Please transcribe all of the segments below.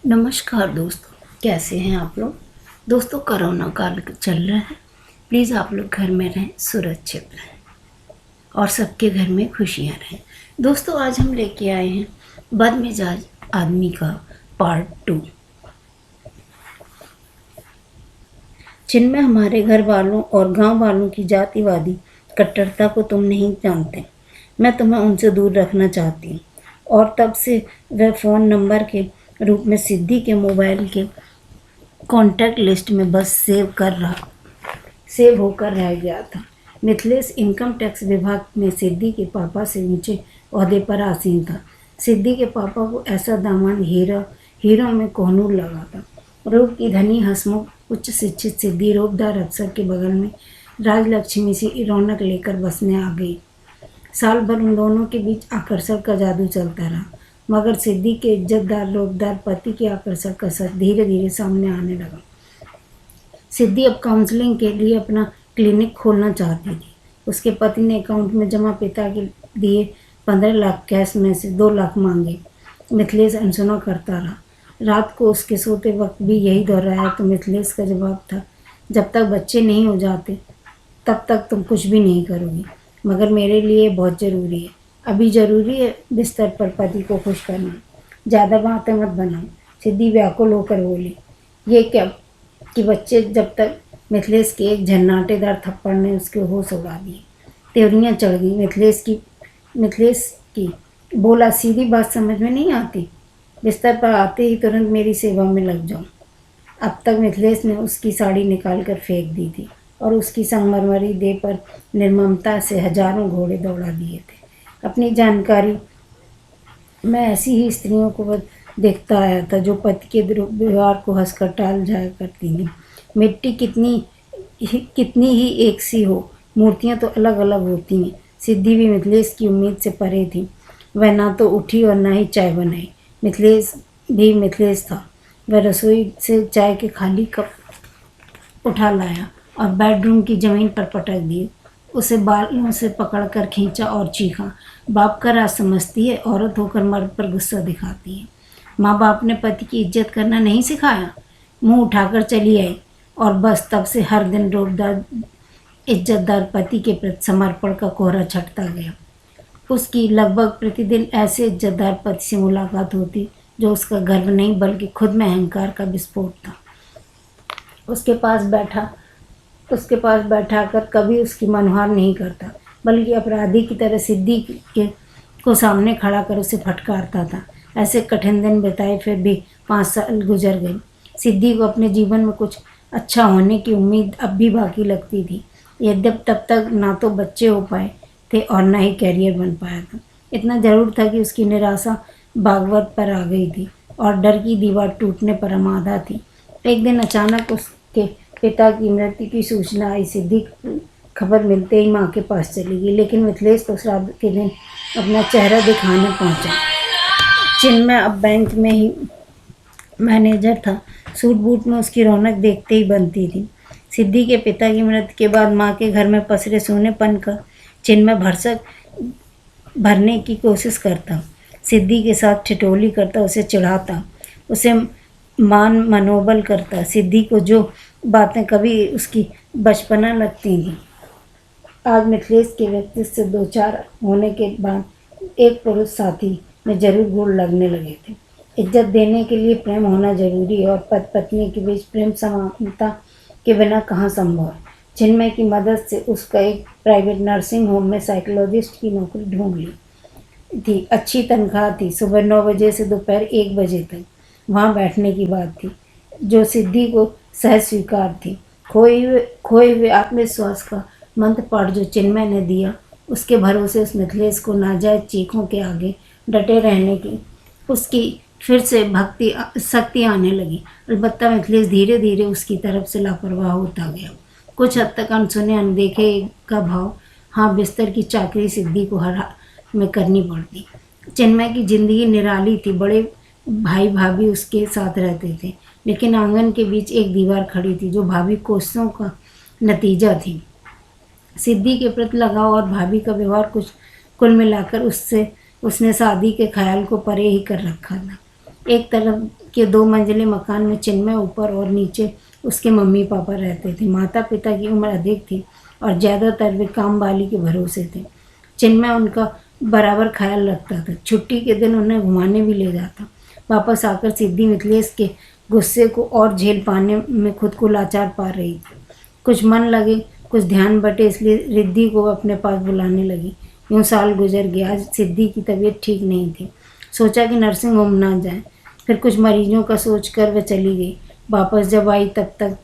नमस्कार दोस्तों, कैसे हैं आप लोग। दोस्तों, कोरोना काल चल रहा है। प्लीज़ आप लोग घर में रहें, सुरक्षित रहें और सबके घर में खुशियां रहें। दोस्तों, आज हम लेके आए हैं बदमिजाज आदमी का पार्ट 2, जिनमें हमारे घर वालों और गांव वालों की जातिवादी कट्टरता को तुम नहीं जानते। मैं तुम्हें उनसे दूर रखना चाहती हूँ और तब से वह फ़ोन नंबर के रूप में सिद्धि के मोबाइल के कॉन्टैक्ट लिस्ट में बस सेव होकर रह गया था। मिथिलेश इनकम टैक्स विभाग में सिद्धि के पापा से ऊंचे ओहदे पर आसीन था। सिद्धि के पापा को ऐसा दामाद हीरो में कोहनूर लगा था। रूप की धनी हंसमुख उच्च शिक्षित सिद्धि रोबदार अफसर के बगल में राजलक्ष्मी सी रौनक लेकर बसने आ गई। साल भर उन दोनों के बीच आकर्षण का जादू चलता रहा, मगर सिद्धि के इज्जतदार रोबदार पति के आकर्षण का सच धीरे धीरे सामने आने लगा। सिद्धि अब काउंसलिंग के लिए अपना क्लिनिक खोलना चाहती थी। उसके पति ने अकाउंट में जमा पिता के दिए 15 लाख कैश में से 2 लाख मांगे। मिथिलेश अनसुना करता रहा। रात को उसके सोते वक्त भी यही दोहराया तो मिथिलेश का जवाब था, जब तक बच्चे नहीं हो जाते तब तक तुम कुछ भी नहीं करोगी, मगर मेरे लिए बहुत ज़रूरी है। अभी ज़रूरी है बिस्तर पर पति को खुश करना। ज़्यादा बातें मत बनाओ। सिद्धि व्याकुल होकर बोली, ये क्या कि बच्चे जब तक मिथिलेश के एक झन्नाटेदार थप्पड़ ने उसके होश उड़ा दिए। त्योरियाँ चढ़ गई मिथिलेश की बोला, सीधी बात समझ में नहीं आती। बिस्तर पर आते ही तुरंत मेरी सेवा में लग जाओ। अब तक मिथिलेश ने उसकी साड़ी निकाल कर फेंक दी थी और उसकी संगमरमरी देह पर निर्ममता से हजारों घोड़े दौड़ा दिए थे। अपनी जानकारी मैं ऐसी ही स्त्रियों को देखता आया था जो पति के व्यवहार को हंसकर टाल जाया करती थी। मिट्टी कितनी ही एक सी हो, मूर्तियां तो अलग अलग होती हैं। सिद्धि भी मिथिलेश की उम्मीद से परे थी। वह ना तो उठी और ना ही चाय बनाई। मिथिलेश भी मिथिलेश था। वह रसोई से चाय के खाली कप उठा लाया और बेडरूम की जमीन पर पटक दिए। उसे बालों से पकड़कर खींचा और चीखा, बाप का राज समझती है, औरत होकर मर्द पर गुस्सा दिखाती है। माँ बाप ने पति की इज्जत करना नहीं सिखाया। मुंह उठाकर चली आई और बस तब से हर दिन रोबदार इज्जतदार पति के प्रति समर्पण का कोहरा छटता गया। उसकी लगभग प्रतिदिन ऐसे इज्जतदार पति से मुलाकात होती जो उसका गर्व नहीं बल्कि खुद में अहंकार का विस्फोट था। उसके पास बैठा कर कभी उसकी मनहार नहीं करता, बल्कि अपराधी की तरह सिद्धि को सामने खड़ा कर उसे फटकारता था। ऐसे कठिन दिन बिताए फिर भी 5 साल गुजर गए। सिद्धि को अपने जीवन में कुछ अच्छा होने की उम्मीद अब भी बाकी लगती थी, यद्यप तब तक ना तो बच्चे हो पाए थे और ना ही कैरियर बन पाया था। इतना जरूर था कि उसकी निराशा बागवत पर आ गई थी और डर की दीवार टूटने पर आमादा थी। एक दिन अचानक उसके पिता की मृत्यु की सूचना आई। सिद्धि खबर मिलते ही माँ के पास चली गई, लेकिन मिथिलेश तो श्राद्ध के दिन अपना चेहरा दिखाने पहुँचा। चिन्मय अब बैंक में ही मैनेजर था। सूट बूट में उसकी रौनक देखते ही बनती थी। सिद्धि के पिता की मृत्यु के बाद माँ के घर में पसरे सोनेपन का चिन्मय भरसक भरने की कोशिश करता। सिद्धि के साथ ठिठोली करता, उसे चिढ़ाता, उसे मान मनोबल करता। सिद्धि को जो बातें कभी उसकी बचपना लगती थी, आज मिथिलेश के व्यक्तित्व से 2-4 होने के बाद एक पुरुष साथी में जरूर गुण लगने लगे थे। इज्जत देने के लिए प्रेम होना जरूरी है और पति पत्नी के बीच प्रेम समानता के बिना कहाँ संभव है। चिन्मय की मदद से उसका एक प्राइवेट नर्सिंग होम में साइकोलॉजिस्ट की नौकरी ढूंढ ली थी। अच्छी तनख्वाह थी। सुबह 9 बजे से दोपहर 1 बजे तक वहाँ बैठने की बात थी, जो सिद्धि को सहज स्वीकार थी। खोए हुए आत्मविश्वास का मंत्र पाठ जो चिन्मय ने दिया, उसके भरोसे उस मिथिलेश को नाजायज चीखों के आगे डटे रहने की उसकी फिर से शक्ति आने लगी। अलबत्ता मिथिलेश धीरे धीरे उसकी तरफ से लापरवाह होता गया। कुछ हद तक अनसुने अनदेखे का भाव, हाँ, बिस्तर की चाकरी सिद्धि को हर हाल में करनी पड़ती। चिन्मय की जिंदगी निराली थी। बड़े भाई भाभी उसके साथ रहते थे, लेकिन आंगन के बीच एक दीवार खड़ी थी जो भाभी कोशिशों का नतीजा थी। सिद्धि के प्रति लगाव और भाभी का व्यवहार कुल मिलाकर उसने शादी के ख्याल को परे ही कर रखा था। एक तरफ के 2 मंजिले मकान में चिन्मय ऊपर और नीचे उसके मम्मी पापा रहते थे। माता पिता की उम्र अधिक थी और ज़्यादातर वे काम वाली के भरोसे थे। चिन्मय उनका बराबर ख्याल रखता था। छुट्टी के दिन उन्हें घुमाने भी ले जाता। वापस आकर सिद्धि मिथिलेश के गुस्से को और झेल पाने में खुद को लाचार पा रही थी। कुछ मन लगे, कुछ ध्यान बटे, इसलिए रिद्धि को अपने पास बुलाने लगी। यूँ साल गुजर गया। आज सिद्धि की तबीयत ठीक नहीं थी। सोचा कि नर्सिंग होम ना जाए। फिर कुछ मरीजों का सोचकर वह चली गई। वापस जब आई तब तक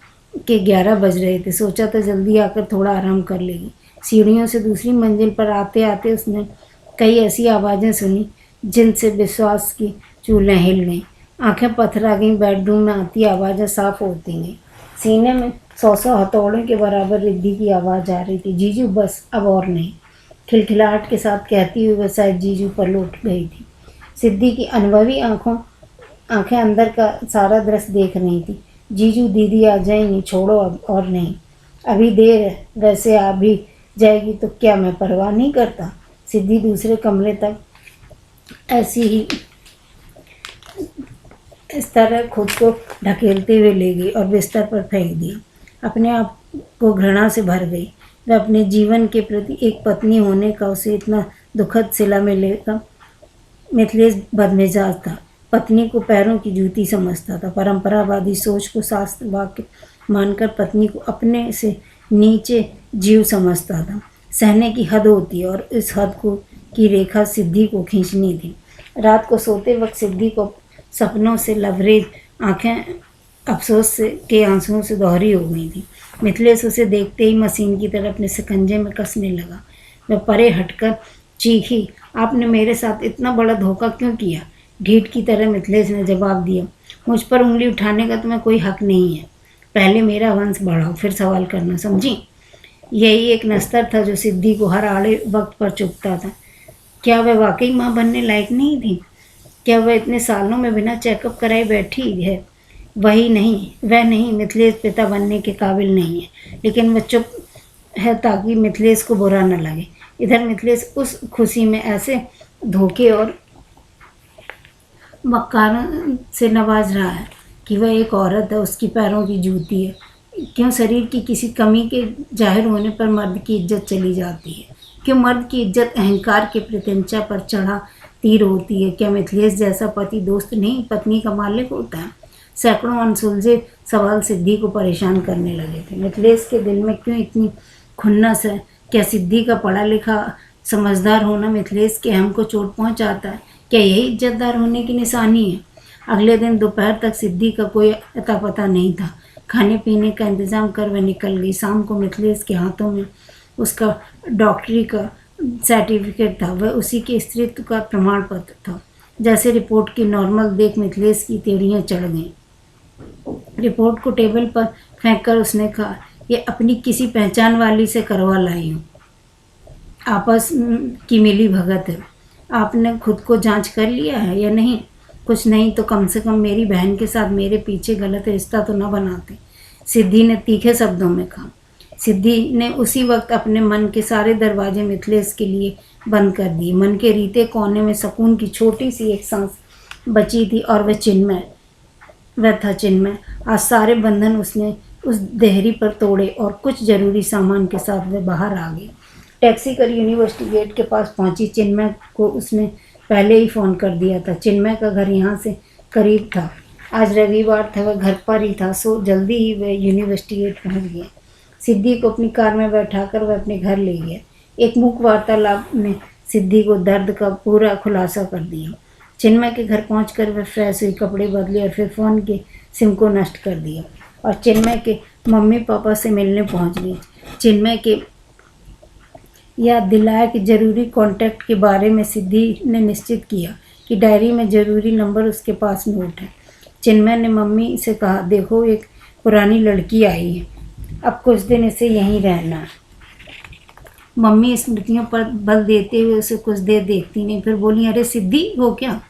के 11 बज रहे थे। सोचा तो जल्दी आकर थोड़ा आराम कर लेगी। सीढ़ियों से दूसरी मंजिल पर आते आते उसने कई ऐसी आवाज़ें सुनी जिनसे विश्वास की चूलें हिल गईं। आंखें पथरा गईं। बेडरूम में आती आवाज़ें साफ होती गईं। सीने में 100 हथौड़ों के बराबर रिद्धि की आवाज़ आ रही थी, जीजू बस, अब और नहीं। खिलखिलाहट के साथ कहती हुई वह शायद जीजू पर लौट गई थी। सिद्धि की अनुभवी आंखें अंदर का सारा दृश्य देख रही थी। जीजू दीदी आ जाएंगी, छोड़ो अब और नहीं। अभी देर है, वैसे आ भी जाएगी तो क्या मैं परवाह नहीं करता। सिद्धि दूसरे कमरे तक ऐसी ही इस तरह खुद को ढकेलते हुए ले गई और बिस्तर पर फेंक दिया। अपने आप को घृणा से भर गई। वह अपने जीवन के प्रति एक पत्नी होने का उसे इतना दुखद सिला मिलेगा। मिथिलेश बदमिजाज था। पत्नी को पैरों की जूती समझता था। परंपरावादी सोच को शास्त्र वाक्य मानकर पत्नी को अपने से नीचे जीव समझता था। सहने की हद होती है और इस हद की रेखा सिद्धि को खींचनी थी। रात को सोते वक्त सिद्धि को सपनों से लबरेज आंखें अफसोस के आंसुओं से दोहरी हो गई थी। मिथिलेश उसे देखते ही मशीन की तरह अपने शिकंजे में कसने लगा। वह परे हटकर चीखी, आपने मेरे साथ इतना बड़ा धोखा क्यों किया? ढीठ की तरह मिथिलेश ने जवाब दिया, मुझ पर उंगली उठाने का तुम्हें कोई हक नहीं है। पहले मेरा वंश बढ़ाओ, फिर सवाल करना, समझी? यही एक नस्तर था जो सिद्धि को हर आड़े वक्त पर चुभता था। क्या वह वाकई माँ बनने लायक नहीं थी? क्या वह इतने सालों में बिना चेकअप कराए बैठी है? वह नहीं, मिथिलेश पिता बनने के काबिल नहीं है, लेकिन वह चुप है ताकि मिथिलेश को बुरा न लगे। इधर मिथिलेश उस खुशी में ऐसे धोखे और मक्कारों से नवाज रहा है कि वह एक औरत है, उसकी पैरों की जूती है। क्यों शरीर की किसी कमी के जाहिर होने पर मर्द की इज्जत चली जाती है? क्यों मर्द की इज्जत अहंकार के प्रत्यंचा पर चढ़ा तीर होती है? क्या मिथिलेश जैसा पति दोस्त नहीं, पत्नी का मालिक होता है? सैकड़ों अनसुलझे सवाल सिद्धि को परेशान करने लगे थे। मिथिलेश के दिल में क्यों इतनी खुन्नस है? क्या सिद्धि का पढ़ा लिखा समझदार होना मिथिलेश के अहम को चोट पहुंचाता है? क्या यही इज्जतदार होने की निशानी है? अगले दिन दोपहर तक सिद्धि का कोई अता पता नहीं था। खाने पीने का इंतजाम कर वह निकल गई। शाम को मिथिलेश के हाथों में उसका डॉक्टरी का सर्टिफिकेट था। वह उसी के स्त्रीत्व का प्रमाण पत्र था। जैसे रिपोर्ट की नॉर्मल देख मिथिलेश की तेड़ियाँ चढ़ गईं। रिपोर्ट को टेबल पर फेंक कर उसने कहा, यह अपनी किसी पहचान वाली से करवा लाई हूँ, आपस की मिली भगत है। आपने खुद को जांच कर लिया है या नहीं? कुछ नहीं तो कम से कम मेरी बहन के साथ मेरे पीछे गलत रिश्ता तो न बनाते, सिद्धि ने तीखे शब्दों में कहा। सिद्धि ने उसी वक्त अपने मन के सारे दरवाजे मिथिलेश के लिए बंद कर दिए। मन के रीते कोने में सुकून की छोटी सी एक सांस बची थी और वह था चिन्मय। आज सारे बंधन उसने उस देहरी पर तोड़े और कुछ जरूरी सामान के साथ वह बाहर आ गई। टैक्सी कर यूनिवर्सिटी गेट के पास पहुंची। चिन्मय को उसने पहले ही फ़ोन कर दिया था। चिन्मय का घर यहाँ से करीब था। आज रविवार था, वह घर पर ही था, सो जल्दी ही वह यूनिवर्सिटी गेट पहुँच गया। सिद्धि को अपनी कार में बैठाकर वह अपने घर ले गया। एक मूक वार्तालाप ने सिद्धि को दर्द का पूरा खुलासा कर दिया। चिन्मय के घर पहुंचकर वह फ्रेश हुई, कपड़े बदले और फिर फ़ोन के सिम को नष्ट कर दिया और चिन्मय के मम्मी पापा से मिलने पहुंच गई। चिन्मय के याद दिलाया कि ज़रूरी कॉन्टैक्ट के बारे में सिद्धि ने निश्चित किया कि डायरी में ज़रूरी नंबर उसके पास नोट है। चिन्मय ने मम्मी से कहा, देखो एक पुरानी लड़की आई है, अब कुछ दिन इसे यहीं रहना है। मम्मी स्मृतियों पर बल देते हुए उसे कुछ देर देखती नहीं, फिर बोली, अरे सिद्धि हो क्या?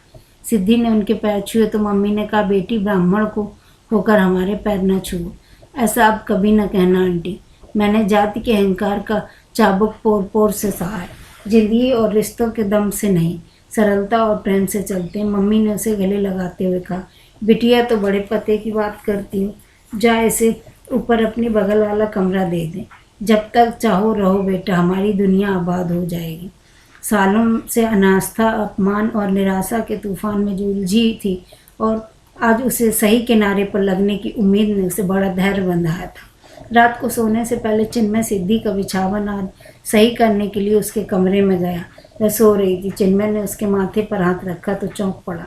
सिद्धि ने उनके पैर छुए तो मम्मी ने कहा, बेटी ब्राह्मण को होकर हमारे पैर न छुओ, ऐसा अब कभी न कहना आंटी। मैंने जाति के अहंकार का चाबुक पोर पोर से सहा है, जिंदगी और रिश्तों के दम से नहीं। सरलता और प्रेम से चलते हैं। मम्मी ने उसे गले लगाते हुए कहा, बिटिया तो बड़े पते की बात करती हो, जा इसे ऊपर अपने बगल वाला कमरा दे दे। जब तक चाहो रहो बेटा, हमारी दुनिया आबाद हो जाएगी। सालों से अनास्था, अपमान और निराशा के तूफान में जो उलझी थी और आज उसे सही किनारे पर लगने की उम्मीद ने उसे बड़ा धैर्य बंधाया था। रात को सोने से पहले चिन्मय सिद्धि का बिछावन आज सही करने के लिए उसके कमरे में गया। वह सो रही थी। चिन्मय ने उसके माथे पर हाथ रखा तो चौंक पड़ा।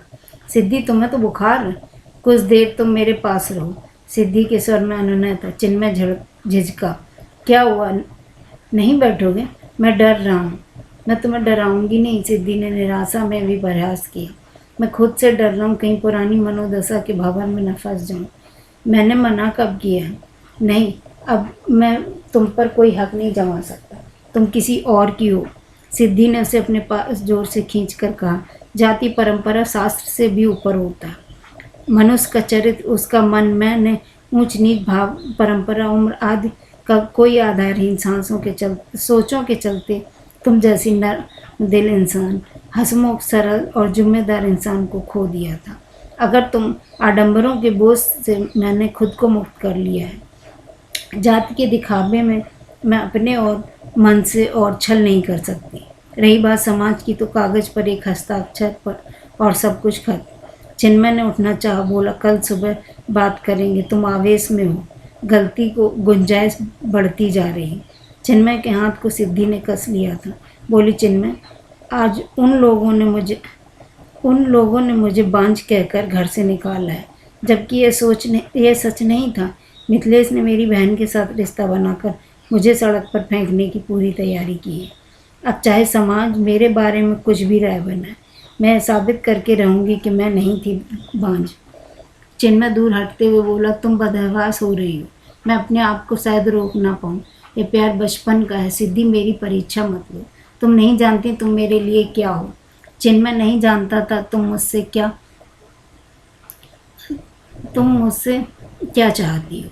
सिद्धि, तुम्हें तो बुखार है, कुछ देर तुम मेरे पास रहो। सिद्धि के स्वर में अनुनय था। चिन्मय झिझका, क्या हुआ, नहीं बैठोगे? मैं डर रहा हूँ। मैं तुम्हें डराऊंगी नहीं, सिद्धि ने निराशा में भी प्रयास किया। मैं खुद से डर रहा हूँ, कहीं पुरानी मनोदशा के भंवर में न फंस जाऊँ। मैंने मना कब किया है? नहीं, अब मैं तुम पर कोई हक नहीं जमा सकता, तुम किसी और की हो। सिद्धि ने उसे अपने पास जोर से खींचकर कहा, जाति परंपरा शास्त्र से भी ऊपर होता है। मनुष्य का चरित्र, उसका मन, मैंने ऊंच नीच भाव, परंपरा, उम्र आदि का कोई आधारहीन सोचों के चलते तुम जैसी नर दिल इंसान, हंसमुख, सरल और जिम्मेदार इंसान को खो दिया था। अगर तुम आडंबरों के बोझ से मैंने खुद को मुक्त कर लिया है। जाति के दिखावे में मैं अपने और मन से और छल नहीं कर सकती। रही बात समाज की, तो कागज पर एक हस्ताक्षर पर और सब कुछ खत्म। चिन्मय ने उठना चाहा, बोला, कल सुबह बात करेंगे, तुम आवेश में हो, गलती को गुंजाइश बढ़ती जा रही। चिन्मय के हाथ को सिद्धि ने कस लिया था। बोली, चिन्मय, आज उन लोगों ने मुझे बांझ कहकर घर से निकाला है, जबकि यह सच नहीं था। मिथिलेश ने मेरी बहन के साथ रिश्ता बनाकर मुझे सड़क पर फेंकने की पूरी तैयारी की है। अब चाहे समाज मेरे बारे में कुछ भी राय बनाए, मैं साबित करके रहूँगी कि मैं नहीं थी बांझ। चिन्मय दूर हटते हुए बोला, तुम बदहवास हो रही हो, मैं अपने आप को शायद रोक ना पाऊँ। ये प्यार बचपन का है। सिद्धि, मेरी परीक्षा मत लो, तुम नहीं जानती तुम मेरे लिए क्या हो। चिन्मय नहीं जानता था तुम मुझसे क्या चाहती हो,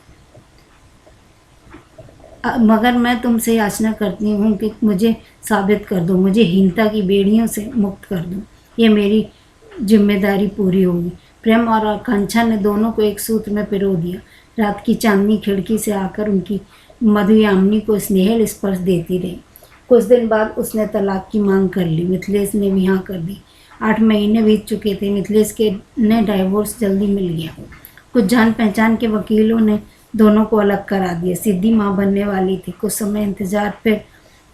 मगर मैं तुमसे याचना करती हूँ कि मुझे साबित कर दो, मुझे हीनता की बेड़ियों से मुक्त कर दो। ये मेरी जिम्मेदारी पूरी होगी। प्रेम और आकांक्षा ने दोनों को एक सूत्र में पिरो दिया। रात की चांदनी खिड़की से आकर उनकी मधुयामिनी को स्नेहल स्पर्श देती रही। कुछ दिन बाद उसने तलाक की मांग कर ली। मिथिलेश ने भी हाँ कर दी। 8 महीने बीत चुके थे। मिथिलेश के ने डाइवोर्स जल्दी मिल गया। कुछ जान पहचान के वकीलों ने दोनों को अलग करा दिया। सिद्धि माँ बनने वाली थी। कुछ समय इंतजार, फिर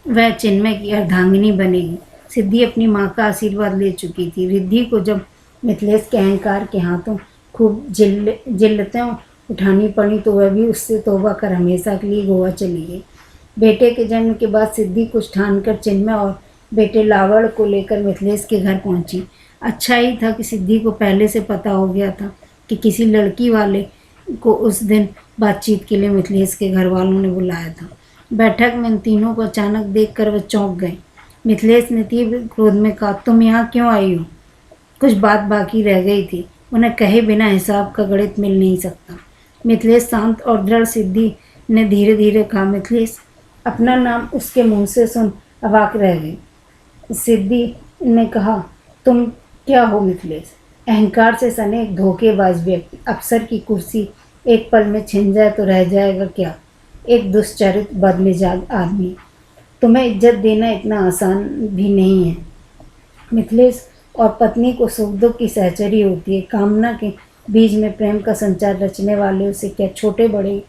वह चिन्मय की अर्धांगिनी बनेगी। सिद्धि अपनी माँ का आशीर्वाद ले चुकी थी। रिद्धि को जब मिथिलेश के अहंकार के हाथों खूब जिल्लतें उठानी पड़ी तो वह भी उससे तौबा कर हमेशा के लिए गोवा चली गई। बेटे के जन्म के बाद सिद्धि कुछ ठानकर चिन्मय और बेटे लावड़ को लेकर मिथिलेश के घर पहुंची। अच्छा ही था कि सिद्धि को पहले से पता हो गया था कि किसी लड़की वाले को उस दिन बातचीत के लिए मिथिलेश के घर वालों ने बुलाया था। बैठक में इन तीनों को अचानक देखकर वह चौंक गए। मिथिलेश ने तीव्र क्रोध में कहा, तुम यहाँ क्यों आई हो? कुछ बात बाकी रह गई थी, उन्हें कहे बिना हिसाब का गणित मिल नहीं सकता। मिथिलेश शांत और दृढ़। सिद्धि ने धीरे धीरे कहा, मिथिलेश। अपना नाम उसके मुंह से सुन अवाक रह गई। सिद्धि ने कहा, तुम क्या हो मिथिलेश? अहंकार से सने एक धोखेबाज व्यक्ति। अफसर की कुर्सी एक पल में छिन जाए तो रह जाएगा क्या? एक दुष्चरित बदमिजाज आदमी। तुम्हें इज्जत देना इतना आसान भी नहीं है मिथिलेश। और पत्नी को सुख दुख की सहचरी होती है। कामना के बीज में प्रेम का संचार रचने वाले उसे क्या छोटे बड़े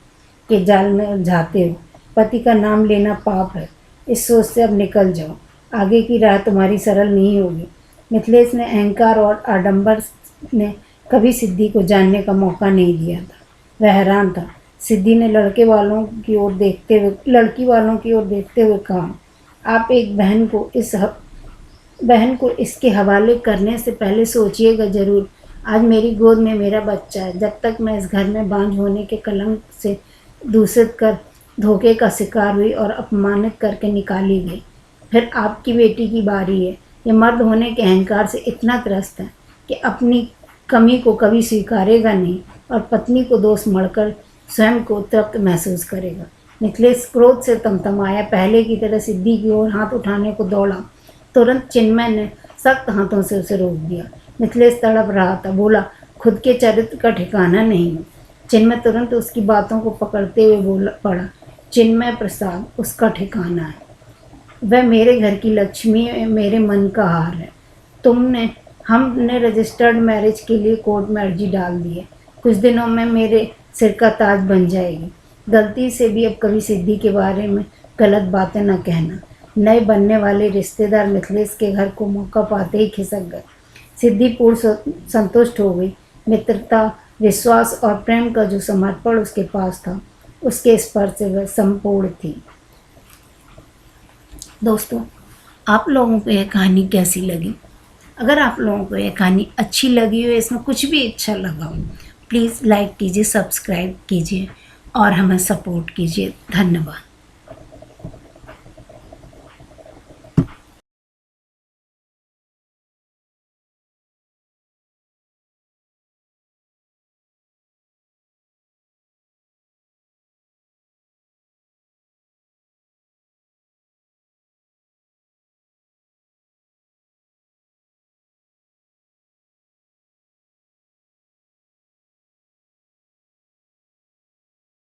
के जाल में उलझाते हो? पति का नाम लेना पाप है। इस सोच से अब निकल जाओ, आगे की राह तुम्हारी सरल नहीं होगी। मिथिलेश ने अहंकार और आडंबर ने कभी सिद्धि को जानने का मौका नहीं दिया था। वह हैरान था। सिद्धि ने लड़की वालों की ओर देखते हुए कहा, आप एक बहन को इसके हवाले करने से पहले सोचिएगा जरूर। आज मेरी गोद में मेरा बच्चा है। जब तक मैं इस घर में बांझ होने के कलंक से दूषित कर धोखे का शिकार हुई और अपमानित करके निकाली गई, फिर आपकी बेटी की बारी है। ये मर्द होने के अहंकार से इतना त्रस्त है कि अपनी कमी को कभी स्वीकारेगा नहीं और पत्नी को दोष मढ़कर स्वयं को तृप्त महसूस करेगा। मिथिलेश क्रोध से तमतमाया। पहले की तरह सिद्धि की ओर हाथ उठाने को दौड़ा। तुरंत चिन्मय ने सख्त हाथों से उसे रोक दिया। मिथिलेश तड़प रहा था, बोला, खुद के चरित्र का ठिकाना नहीं हूँ। चिन्मय तुरंत उसकी बातों को पकड़ते हुए बोल पड़ा, चिन्मय प्रसाद उसका ठिकाना है। वह मेरे घर की लक्ष्मी है, मेरे मन का हार है। हमने रजिस्टर्ड मैरिज के लिए कोर्ट में अर्जी डाल दी है। कुछ दिनों में मेरे सिर का ताज बन जाएगी। गलती से भी अब कभी सिद्धि के बारे में गलत बातें न कहना। नए बनने वाले रिश्तेदार मिथिलेश के घर को मौका पाते ही खिसक गए। सिद्धि पूर्ण संतुष्ट हो गई। मित्रता, विश्वास और प्रेम का जो समर्पण उसके पास था, उसके स्पर्श से वह संपूर्ण थी। दोस्तों, आप लोगों को यह कहानी कैसी लगी? अगर आप लोगों को यह कहानी अच्छी लगी हो, इसमें कुछ भी अच्छा लगा हो, प्लीज़ लाइक कीजिए, सब्सक्राइब कीजिए और हमें सपोर्ट कीजिए। धन्यवाद।